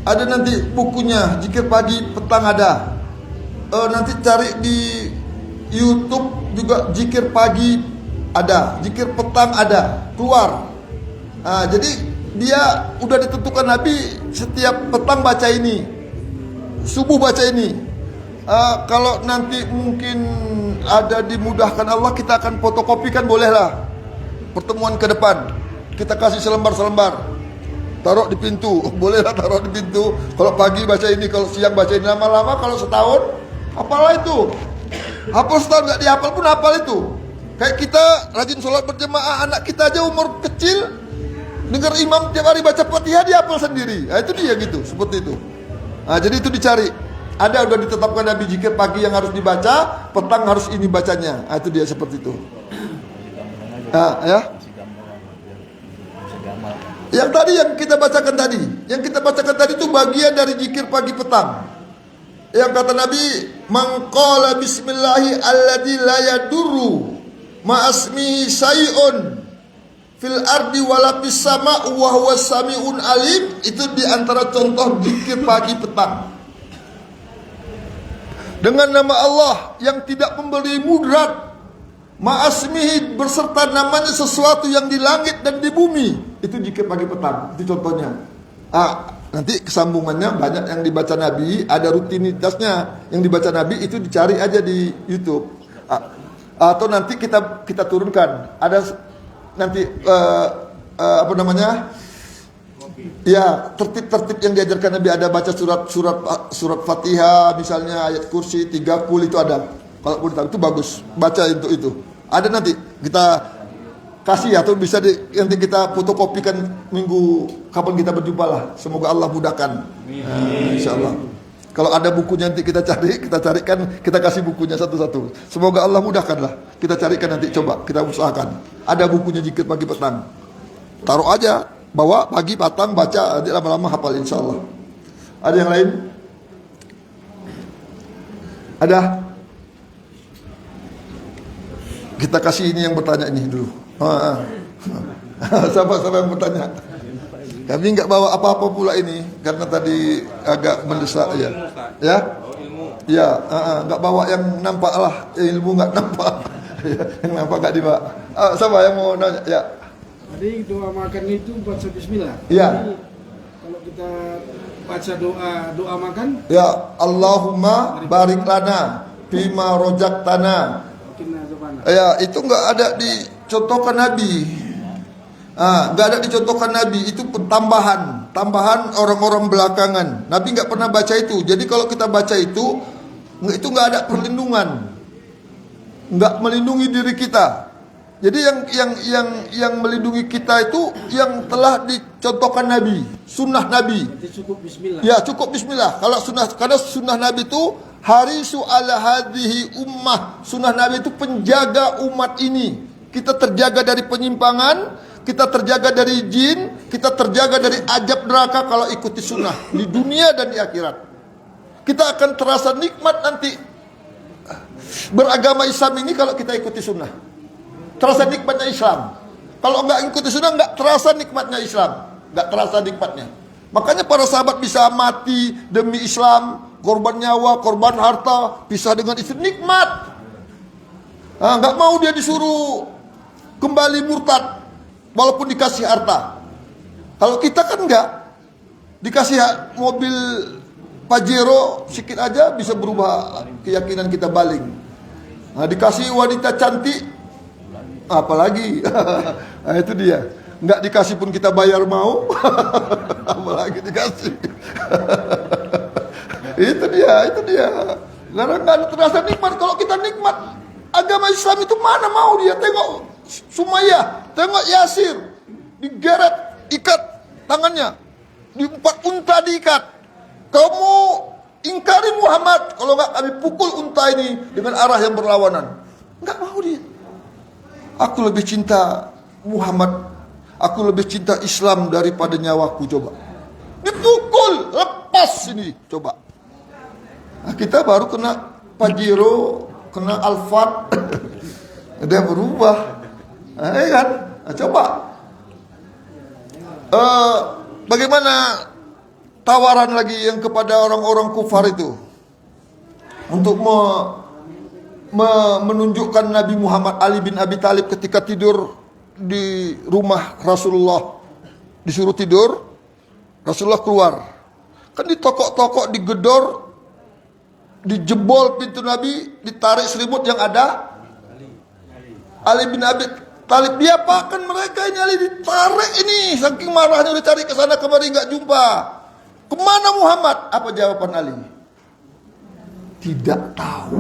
Ada nanti bukunya, zikir pagi petang ada. Nanti cari di YouTube juga zikir pagi ada, zikir petang ada, keluar. Jadi dia udah ditentukan Nabi, setiap petang baca ini, subuh baca ini. Kalau nanti mungkin ada dimudahkan Allah, kita akan fotokopikan, bolehlah. Pertemuan ke depan kita kasih selembar-selembar, taruh di pintu, bolehlah taruh di pintu. Kalau pagi baca ini, kalau siang baca ini. Lama-lama kalau setahun, apalah itu. Hafal setahun nggak dihafal pun hafal itu. Kayak kita rajin sholat berjemaah, anak kita aja umur kecil dengar imam tiap hari baca Fatihah, dia hafal sendiri. Nah, itu dia gitu, seperti itu. Nah, jadi itu dicari. Ada udah ditetapkan Nabi zikir pagi yang harus dibaca, petang harus ini bacanya. Nah, itu dia seperti itu. Ya. Yang tadi yang kita bacakan tadi itu bagian dari zikir pagi petang. Yang kata Nabi, "Man qala bismillahi alladzi la yadurru ma asmihi syai'un fil ardi wala fis sama' wa huwas sami'un alim." Itu di antara contoh zikir pagi petang. Dengan nama Allah yang tidak memberi mudarat, ma'asmihi berserta namanya sesuatu yang di langit dan di bumi. Itu zikir pagi petang, itu contohnya. Nanti kesambungannya banyak yang dibaca Nabi, ada rutinitasnya yang dibaca Nabi, itu dicari aja di YouTube. Atau nanti kita turunkan. Ada nanti apa namanya? Ya, tertib-tertib yang diajarkan Nabi, ada baca surat Fatihah misalnya, ayat kursi 30 itu ada. Kalau pun itu bagus, baca untuk itu. Ada nanti kita kasih atau bisa nanti kita fotokopikan minggu kapan kita berjumpa lah. Semoga Allah mudahkan. Insya Allah. Kalau ada bukunya nanti kita carikan, kita kasih bukunya satu-satu. Semoga Allah mudahkan lah. Kita carikan nanti, coba kita usahakan. Ada bukunya zikir pagi petang. Taruh aja, bawa pagi petang baca, nanti lama-lama hafal insya Allah. Ada yang lain? Ada? Kita kasih ini yang bertanya ini dulu. Siapa yang bertanya? Kami nggak bawa apa-apa pula ini karena tadi agak mendesak ya. Ya? Ya, nggak bawa yang nampak lah, ilmu nggak nampak. Yang nampak nggak dibawa. Siapa yang mau nanya? Ya. Jadi doa makan itu baca bismillah. Ya. Jadi, kalau kita baca doa makan. Ya, Allahumma barik lana fima rojaktana. Ya, itu nggak ada dicontohkan Nabi. Nggak ada dicontohkan Nabi. Itu tambahan orang-orang belakangan. Nabi nggak pernah baca itu. Jadi kalau kita baca itu nggak ada perlindungan, nggak melindungi diri kita. Jadi yang melindungi kita itu yang telah dicontohkan Nabi, sunnah Nabi. Jadi cukup bismillah. Ya, cukup bismillah. Karena sunnah Nabi itu harisu ala hadhihi ummah. Sunnah Nabi itu penjaga umat ini. Kita terjaga dari penyimpangan, kita terjaga dari jin, kita terjaga dari ajab neraka kalau ikuti sunnah di dunia dan di akhirat. Kita akan terasa nikmat nanti beragama Islam ini kalau kita ikuti sunnah. Terasa nikmatnya Islam. Kalau nggak ikuti sunnah, nggak terasa nikmatnya Islam, nggak terasa nikmatnya. Makanya para sahabat bisa mati demi Islam, korban nyawa, korban harta, pisah dengan istri, nikmat. Nggak mau dia disuruh kembali murtad, walaupun dikasih harta. Kalau kita kan nggak, dikasih mobil Pajero sedikit aja bisa berubah keyakinan kita baling. Dikasih wanita cantik, apalagi itu dia. Nggak dikasih pun kita bayar mau, apalagi dikasih. itu dia. Karena nggak terasa nikmat. Kalau kita nikmat, agama Islam itu mana mau dia? Tengok Sumayyah, tengok Yasir, digeret, ikat tangannya, di 4 unta diikat. Kamu ingkari Muhammad, kalau nggak kami pukul unta ini dengan arah yang berlawanan. Nggak mau dia. Aku lebih cinta Muhammad, aku lebih cinta Islam daripada nyawaku. Coba dipukul, lepas ini, coba. Kita baru kena Pajero, kena Alphard. Dia berubah, kan? Coba bagaimana tawaran lagi yang kepada orang-orang kufar itu untuk menunjukkan Nabi Muhammad. Ali bin Abi Thalib ketika tidur di rumah Rasulullah, disuruh tidur, Rasulullah keluar, kan ditokok-tokok, digedor, dijebol pintu Nabi, ditarik selimut yang ada Ali bin Abi Thalib. Dia apakan mereka ini? Ali ditarik ini, saking marahnya, udah cari ke sana kemari nggak jumpa. Kemana Muhammad? Apa jawaban Ali? Tidak tahu.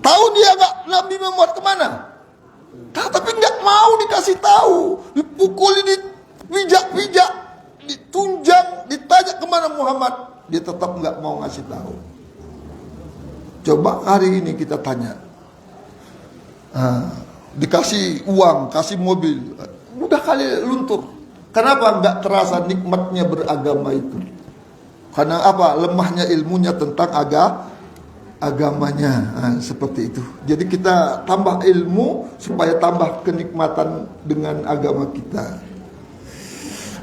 Tahu dia nggak Nabi Muhammad kemana? Tahu, tapi nggak mau dikasih tahu. Dipukuli, dipijak-pijak, ditunjang, ditanya kemana Muhammad. Dia tetap nggak mau ngasih tahu. Coba hari ini kita tanya. Dikasih uang, kasih mobil, udah kali luntur. Kenapa nggak terasa nikmatnya beragama itu? Karena apa? Lemahnya ilmunya tentang agamanya. Nah, seperti itu. Jadi kita tambah ilmu supaya tambah kenikmatan dengan agama kita.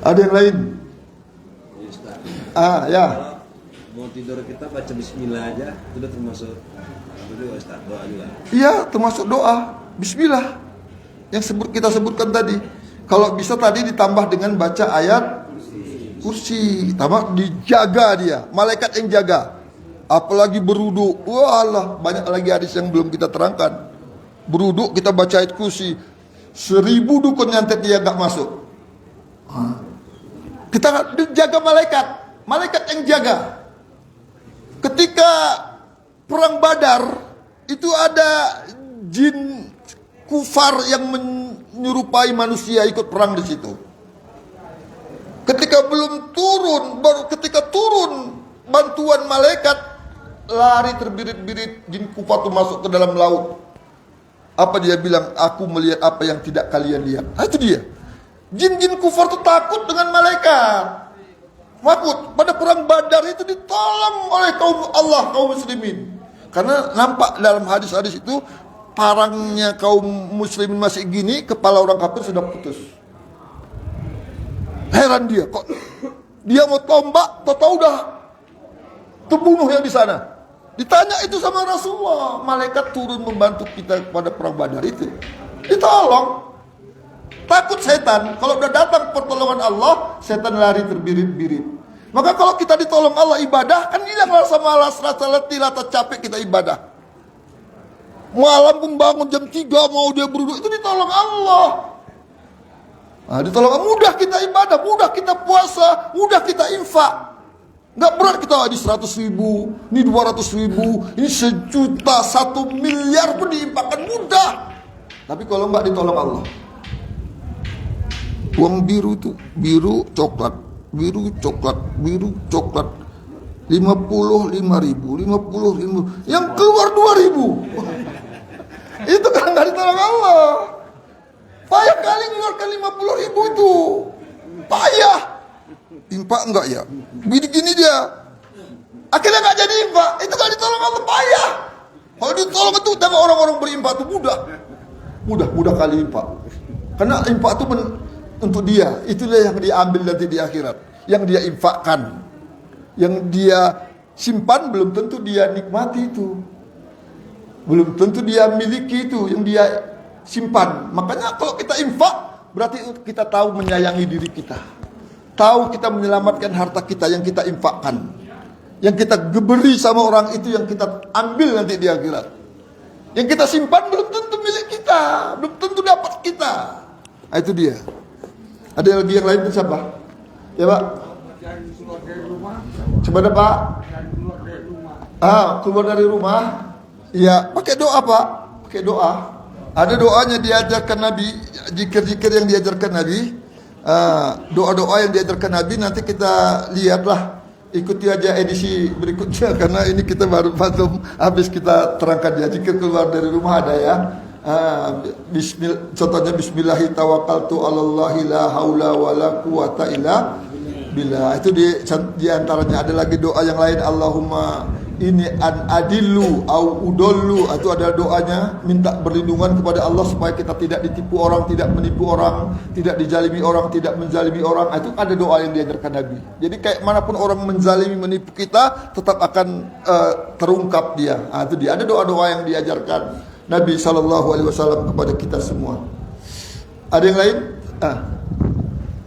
Ada yang lain? Ya. Mau tidur kita baca bismillah aja, itu udah termasuk doa juga. Iya, termasuk doa. Bismillah. Yang kita sebutkan tadi. Kalau bisa tadi ditambah dengan baca ayat kursi, tambah dijaga dia, malaikat yang jaga. Apalagi berudu, wah Allah, banyak lagi hadis yang belum kita terangkan. Berudu kita baca ayat kursi, 1000 dukun nyantet dia gak masuk. Kita dijaga malaikat yang jaga. Ketika perang Badar itu ada jin kufar yang menyerupai manusia ikut perang di situ. Ketika belum turun, baru ketika turun bantuan malaikat, lari terbirit-birit jin kufar itu masuk ke dalam laut. Apa dia bilang? Aku melihat apa yang tidak kalian lihat. Itu dia. Jin-jin kufar itu takut dengan malaikat. Takut. Pada perang Badar itu ditolong oleh kaum muslimin. Karena nampak dalam hadis-hadis itu parangnya kaum muslimin masih gini, kepala orang kafir sudah putus. Heran dia, kok dia mau tombak, tahu udah terbunuh yang di sana. Ditanya itu sama Rasulullah, malaikat turun membantu kita pada perang Badar itu. Ditolong. Takut setan, kalau udah datang pertolongan Allah, setan lari terbirit-birit. Maka kalau kita ditolong Allah ibadah, kan hilang rasa malas, rasa letih, rasa capek kita ibadah. Malam pun bangun jam 3 mau dia berwudu, itu ditolong Allah. Nah, ditolong, mudah kita ibadah, mudah kita puasa, mudah kita infak. Nggak berat kita, ini 100.000, ini 200.000, ini 1 juta, 1 miliar pun diinfakkan mudah. Tapi kalau nggak ditolong Allah, uang biru itu, biru coklat, 55.000, yang keluar 2.000. Itu kan nggak ditolong Allah. Payah kali mengeluarkan 50.000 itu. Payah. Infak enggak ya? Gini dia. Akhirnya nggak jadi infak. Itu nggak ditolong Allah, payah. Kalau ditolong itu sama orang-orang berinfak itu mudah. Mudah kali infak. Karena infak itu untuk dia. Itulah yang diambil nanti di akhirat. Yang dia infakkan. Yang dia simpan belum tentu dia nikmati itu. Belum tentu dia miliki itu yang dia simpan. Makanya kalau kita infak, berarti kita tahu menyayangi diri kita. Tahu kita menyelamatkan harta kita yang kita infakkan. Yang kita beri sama orang itu yang kita ambil nanti di akhirat. Yang kita simpan belum tentu milik kita. Belum tentu dapat kita. Nah, itu dia. Ada lagi yang lain siapa? Ya Pak. Keluar dari rumah. Coba Pak. Keluar dari rumah. Keluar dari rumah. Iya, pakai doa Pak. Pakai doa. Ada doanya diajarkan Nabi, zikir-zikir yang diajarkan Nabi, doa-doa yang diajarkan Nabi. Nanti kita lihatlah, ikuti aja edisi berikutnya karena ini kita baru habis kita terangkan ya. Zikir keluar dari rumah ada ya. Contohnya Bismillahi tawakkaltu 'alallahi la haula wala quwata illa billah. Itu di antaranya. Ada lagi doa yang lain, Allahumma ini an adillu au udollu. Itu ada doanya, minta berlindungan kepada Allah supaya kita tidak ditipu orang, tidak menipu orang, tidak dijalimi orang, tidak menzalimi orang. Itu ada doa yang diajarkan Nabi. Jadi kayak manapun orang menzalimi, menipu kita, tetap akan terungkap dia. Itu dia. Ada doa-doa yang diajarkan Nabi SAW kepada kita semua. Ada yang lain?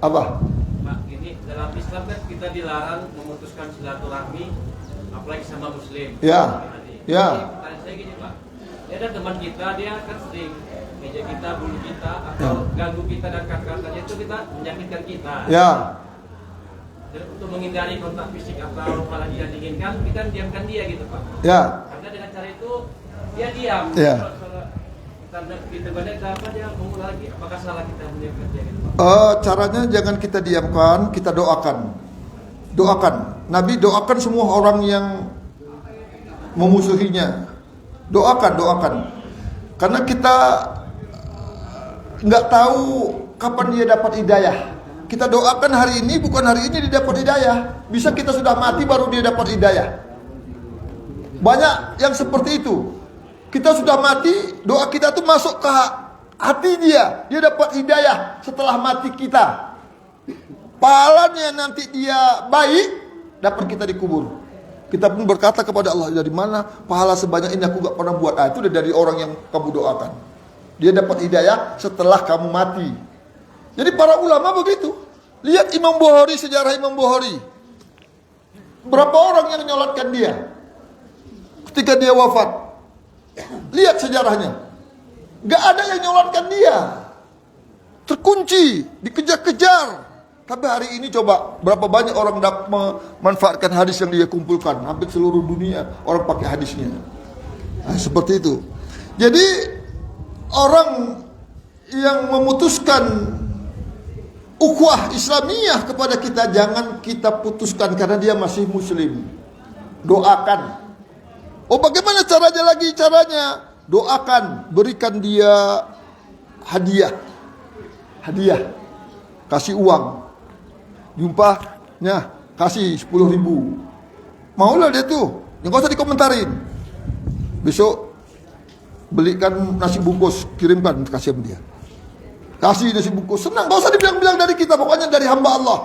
Apa? Pak, ini dalam Islam kan kita dilarang memutuskan silaturahmi apalagi sama muslim. Ya. Ya. Pertanyaan saya gini Pak, ada teman kita, dia kan sering meja kita, bulu kita, atau ganggu kita dan kata-katanya itu kita menyakitkan kita. Ya. Dan untuk menghindari kontak fisik atau malah dia diinginkan, kita diamkan dia gitu Pak. Ya. Karena dengan cara itu dia diam. Ya. Kalau kita balik apa dia mengulang lagi, apakah salah kita mendiamkan dia gitu Pak? Caranya jangan kita diamkan, kita doakan. Doakan. Nabi doakan semua orang yang memusuhinya. Doakan. Karena kita nggak tahu kapan dia dapat hidayah. Kita doakan hari ini, bukan hari ini dia dapat hidayah. Bisa kita sudah mati baru dia dapat hidayah. Banyak yang seperti itu. Kita sudah mati, doa kita tuh masuk ke hati dia. Dia dapat hidayah setelah mati kita. Pahalanya nanti dia baik, dapat kita dikubur. Kita pun berkata kepada Allah, dari mana pahala sebanyak ini aku gak pernah buat. Itu udah dari orang yang kamu doakan. Dia dapat hidayah setelah kamu mati. Jadi para ulama begitu. Lihat Imam Bukhari, sejarah Imam Bukhari. Berapa orang yang nyolatkan dia ketika dia wafat? Lihat sejarahnya. Gak ada yang nyolatkan dia. Terkunci, dikejar-kejar. Tapi hari ini coba berapa banyak orang dapat memanfaatkan hadis yang dia kumpulkan. Hampir seluruh dunia orang pakai hadisnya. Nah, seperti itu. Jadi orang yang memutuskan ukhuwah Islamiyah kepada kita, jangan kita putuskan karena dia masih muslim. Doakan. Oh, bagaimana caranya lagi? Caranya doakan, berikan dia hadiah. Hadiah. Kasih uang. Jumpanya kasih 10.000. Maulah dia tuh. Jangan usah dikomentarin. Besok belikan nasi bungkus, kirimkan, kasih sama dia. Kasih nasi bungkus, senang. Gak usah dibilang-bilang dari kita, pokoknya dari hamba Allah.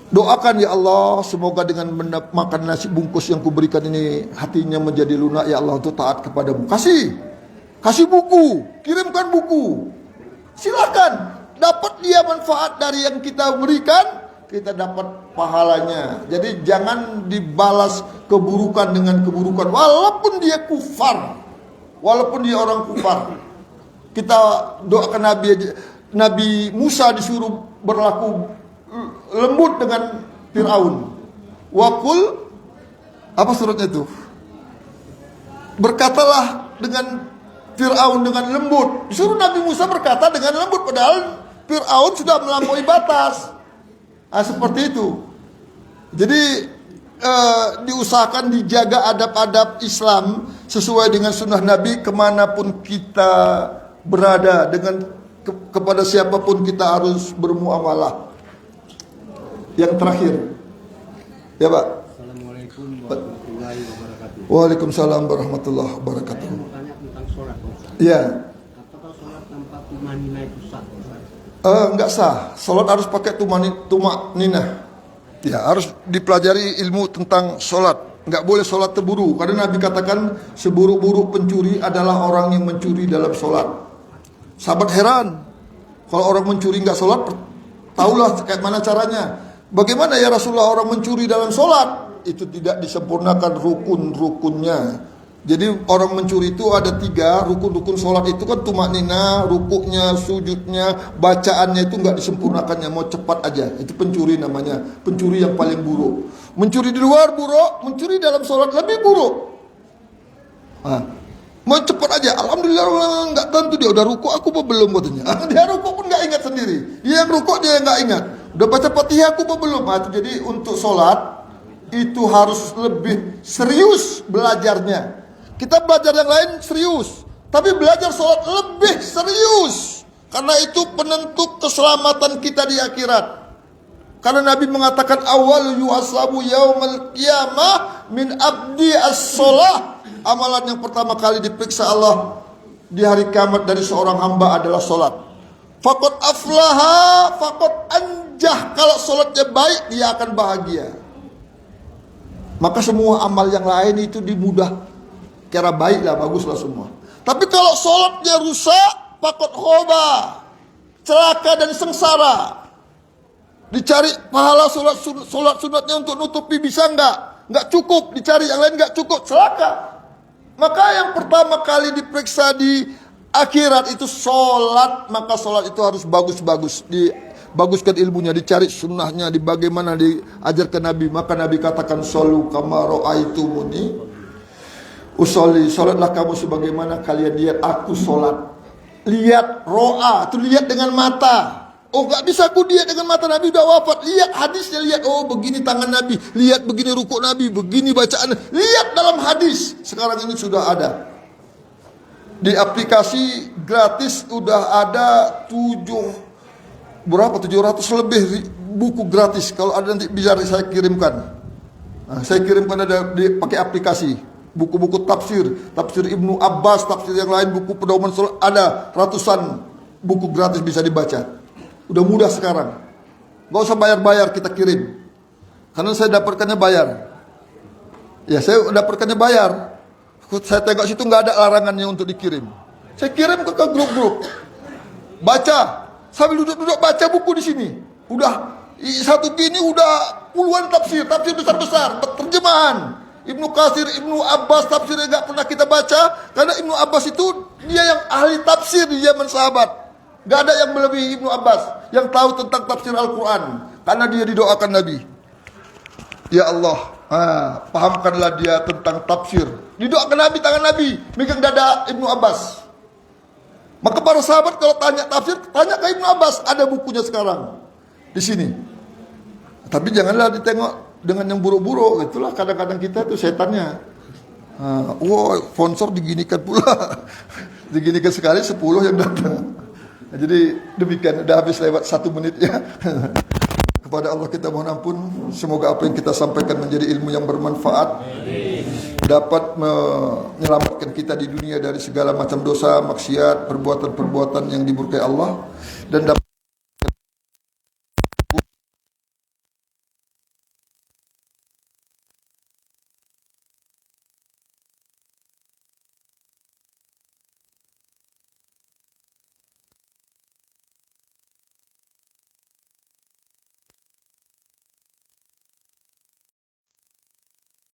Doakan ya Allah, semoga dengan makan nasi bungkus yang kuberikan ini hatinya menjadi lunak ya Allah untuk taat kepadamu. Kasih buku, kirimkan buku. Silakan, dapat dia manfaat dari yang kita berikan, kita dapat pahalanya. Jadi jangan dibalas keburukan dengan keburukan, walaupun dia kufar, walaupun dia orang kufar. Kita doakan Nabi Musa disuruh berlaku lembut dengan Fir'aun. Wakul, apa suratnya itu? Berkatalah dengan Fir'aun dengan lembut. Disuruh Nabi Musa berkata dengan lembut, padahal Fir'aun sudah melampaui batas. Nah, seperti itu. Jadi diusahakan dijaga adab-adab Islam sesuai dengan sunnah Nabi kemanapun kita berada, dengan kepada siapapun kita harus bermuamalah. Yang terakhir, ya Pak. Assalamualaikum warahmatullahi wabarakatuh. Waalaikumsalam warahmatullahi wabarakatuh. Saya mau tanya tentang sholat, Ustaz. Ya. Apakah sholat tanpa tumanina itu sah, Ustaz? Enggak sah. Sholat harus pakai tumak ninah. Ya, harus dipelajari ilmu tentang sholat. Enggak boleh sholat terburu. Karena Nabi katakan seburuk-buruk pencuri adalah orang yang mencuri dalam sholat. Sahabat heran. Kalau orang mencuri enggak sholat, tahulah kayak mana caranya. Bagaimana ya Rasulullah orang mencuri dalam sholat? Itu tidak disempurnakan rukun-rukunnya. Jadi orang mencuri itu ada 3 rukun-rukun sholat itu kan tumaknina, rukuknya, sujudnya, bacaannya itu nggak disempurnakannya, mau cepat aja. Itu pencuri namanya, pencuri yang paling buruk. Mencuri di luar buruk, mencuri dalam sholat lebih buruk. Nah, mau cepat aja, alhamdulillah nggak tentu dia udah rukuk, aku belum katanya. Dia rukuk pun nggak ingat sendiri. Dia yang rukuk dia nggak ingat. Udah baca Fatihah aku belum. Nah, jadi untuk sholat itu harus lebih serius belajarnya. Kita belajar yang lain serius, tapi belajar sholat lebih serius, karena itu penentu keselamatan kita di akhirat. Karena Nabi mengatakan awal yuhasabu yaumal qiyamah min abdi as-sholah. Amalan yang pertama kali diperiksa Allah di hari kiamat dari seorang hamba adalah sholat. Faqad aflaha, faqad anjah. Kalau sholatnya baik, dia akan bahagia. Maka semua amal yang lain itu dimudah, kira baik lah, bagus lah semua. Tapi kalau sholatnya rusak, faqad khoba, celaka dan sengsara. Dicari pahala sholat sunatnya untuk nutupi, bisa nggak cukup. Dicari yang lain nggak cukup, celaka. Maka yang pertama kali diperiksa di akhirat itu sholat. Maka sholat itu harus bagus-bagus, dibaguskan ilmunya, dicari sunnahnya, di bagaimana diajarkan Nabi. Maka Nabi katakan shollu kama ra'aitumuni usolli, sholatlah kamu sebagaimana kalian lihat aku sholat. Lihat ro'a, itu lihat dengan mata. Oh, gak bisa aku lihat dengan mata, Nabi udah wafat. Lihat hadisnya, lihat, oh begini tangan Nabi, lihat begini rukuk Nabi, begini bacaan. Lihat dalam hadis. Sekarang ini sudah ada di aplikasi gratis, udah ada berapa 700 lebih buku gratis. Kalau ada nanti bisa saya kirimkan. Nah, saya kirimkan ada pakai aplikasi. Buku-buku tafsir Ibnu Abbas, tafsir yang lain, buku pedoman ada ratusan buku gratis bisa dibaca. Udah mudah sekarang. Gak usah bayar-bayar, kita kirim. Karena saya dapatkannya bayar. Ya, saya dapatkannya bayar. Saya tengok situ nggak ada larangannya untuk dikirim. Saya kirim ke grup-grup. Baca. Sambil duduk-duduk baca buku di sini. Udah satu gini udah puluhan tafsir besar-besar, terjemahan. Ibnu Katsir, Ibnu Abbas tafsirnya nggak pernah kita baca karena Ibnu Abbas itu dia yang ahli tafsir di zaman sahabat. Nggak ada yang melebihi Ibnu Abbas yang tahu tentang tafsir Al-Quran karena dia didoakan Nabi. Ya Allah, pahamkanlah dia tentang tafsir. Didoakan Nabi, tangan Nabi megang dada Ibnu Abbas. Maka para sahabat kalau tanya tafsir, tanya ke Ibnu Abbas, ada bukunya sekarang di sini. Tapi janganlah ditengok dengan yang buruk-buruk. Itulah kadang-kadang kita tuh setannya. Sponsor diginikan pula. Diginikan sekali 10 yang datang. Nah, jadi demikian, udah habis lewat 1 menit ya. Kepada Allah kita mohon ampun. Semoga apa yang kita sampaikan menjadi ilmu yang bermanfaat, dapat menyelamatkan kita di dunia dari segala macam dosa, maksiat, perbuatan-perbuatan yang dimurkai Allah, dan dapat